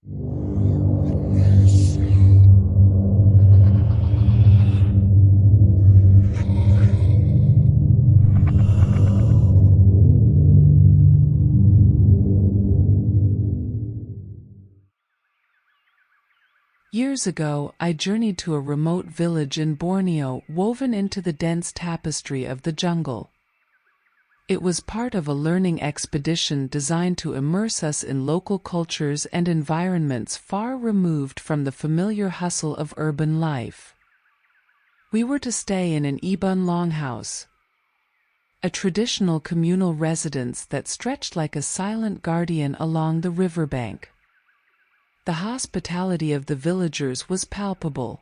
Years ago, I journeyed to a remote village in Borneo woven into the dense tapestry of the jungle. It was part of a learning expedition designed to immerse us in local cultures and environments far removed from the familiar hustle of urban life. We were to stay in an Ibun longhouse, a traditional communal residence that stretched like a silent guardian along the riverbank. The hospitality of the villagers was palpable.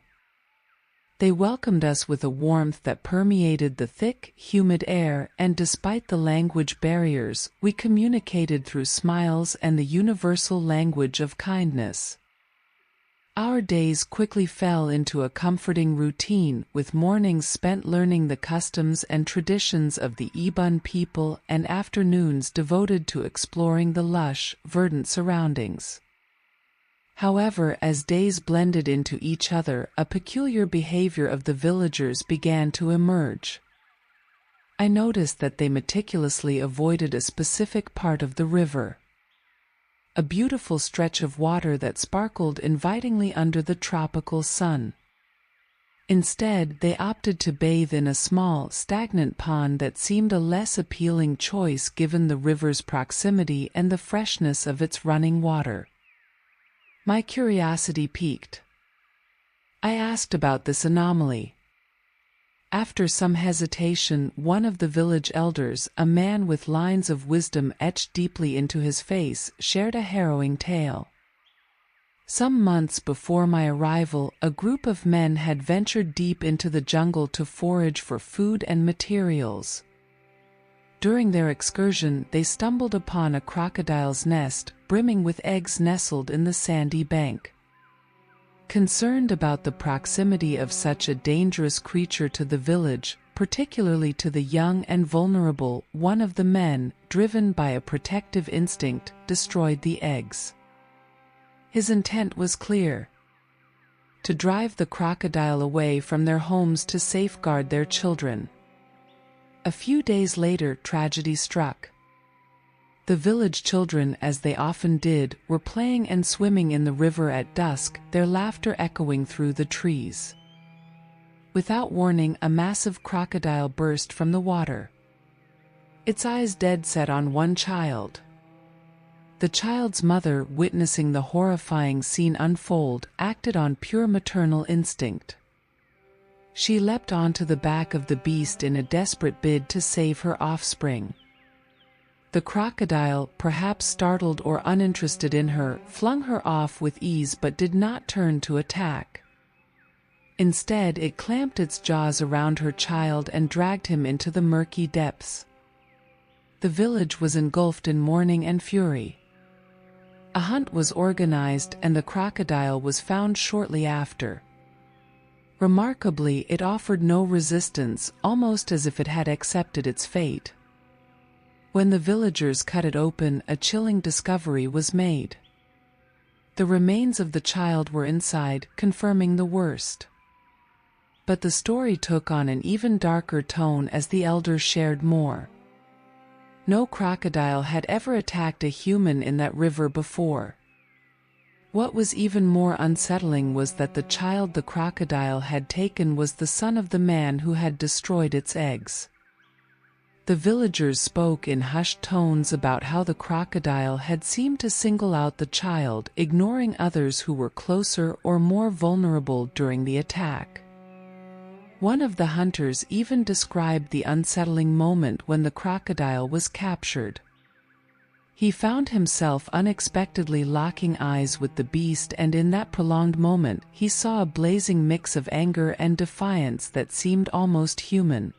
They welcomed us with a warmth that permeated the thick, humid air, and despite the language barriers, we communicated through smiles and the universal language of kindness. Our days quickly fell into a comforting routine, with mornings spent learning the customs and traditions of the Ibun people and afternoons devoted to exploring the lush, verdant surroundings. However, as days blended into each other, a peculiar behavior of the villagers began to emerge. I noticed that they meticulously avoided a specific part of the river, a beautiful stretch of water that sparkled invitingly under the tropical sun. Instead, they opted to bathe in a small, stagnant pond that seemed a less appealing choice given the river's proximity and the freshness of its running water. My curiosity piqued. I asked about this anomaly. After some hesitation, one of the village elders, a man with lines of wisdom etched deeply into his face, shared a harrowing tale. Some months before my arrival, a group of men had ventured deep into the jungle to forage for food and materials. During their excursion, they stumbled upon a crocodile's nest, brimming with eggs nestled in the sandy bank. Concerned about the proximity of such a dangerous creature to the village, particularly to the young and vulnerable, one of the men, driven by a protective instinct, destroyed the eggs. His intent was clear: to drive the crocodile away from their homes to safeguard their children. A few days later, tragedy struck. The village children, as they often did, were playing and swimming in the river at dusk, their laughter echoing through the trees. Without warning, a massive crocodile burst from the water, its eyes dead set on one child. The child's mother, witnessing the horrifying scene unfold, acted on pure maternal instinct. She leapt onto the back of the beast in a desperate bid to save her offspring. The crocodile, perhaps startled or uninterested in her, flung her off with ease but did not turn to attack. Instead, it clamped its jaws around her child and dragged him into the murky depths. The village was engulfed in mourning and fury. A hunt was organized and the crocodile was found shortly after. Remarkably, it offered no resistance, almost as if it had accepted its fate. When the villagers cut it open, a chilling discovery was made. The remains of the child were inside, confirming the worst. But the story took on an even darker tone as the elders shared more. No crocodile had ever attacked a human in that river before. What was even more unsettling was that the child the crocodile had taken was the son of the man who had destroyed its eggs. The villagers spoke in hushed tones about how the crocodile had seemed to single out the child, ignoring others who were closer or more vulnerable during the attack. One of the hunters even described the unsettling moment when the crocodile was captured. He found himself unexpectedly locking eyes with the beast, and in that prolonged moment, he saw a blazing mix of anger and defiance that seemed almost human.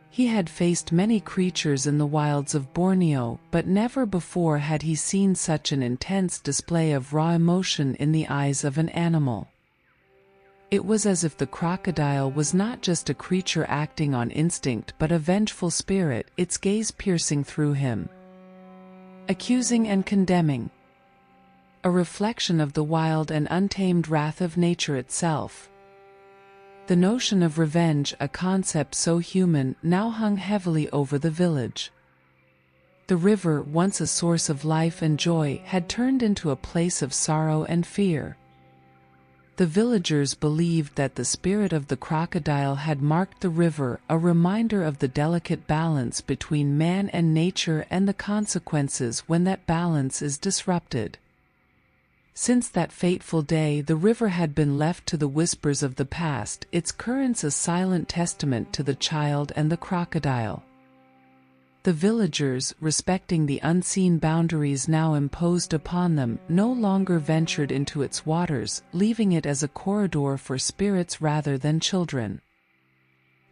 He had faced many creatures in the wilds of Borneo, but never before had he seen such an intense display of raw emotion in the eyes of an animal. It was as if the crocodile was not just a creature acting on instinct but a vengeful spirit, its gaze piercing through him, accusing and condemning. a reflection of the wild and untamed wrath of nature itself. The notion of revenge, a concept so human, now hung heavily over the village. The river, once a source of life and joy, had turned into a place of sorrow and fear. The villagers believed that the spirit of the crocodile had marked the river, a reminder of the delicate balance between man and nature and the consequences when that balance is disrupted. Since that fateful day, the river had been left to the whispers of the past, its currents a silent testament to the child and the crocodile. The villagers, respecting the unseen boundaries now imposed upon them, no longer ventured into its waters, leaving it as a corridor for spirits rather than children.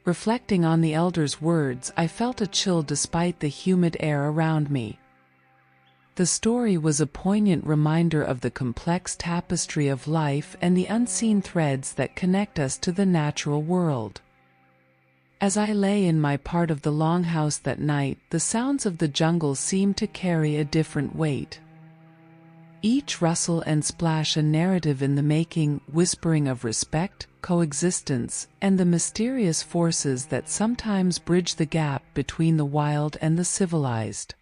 Reflecting on the elders' words, I felt a chill despite the humid air around me. The story was a poignant reminder of the complex tapestry of life and the unseen threads that connect us to the natural world. As I lay in my part of the longhouse that night, the sounds of the jungle seemed to carry a different weight. Each rustle and splash a narrative in the making, whispering of respect, coexistence, and the mysterious forces that sometimes bridge the gap between the wild and the civilized.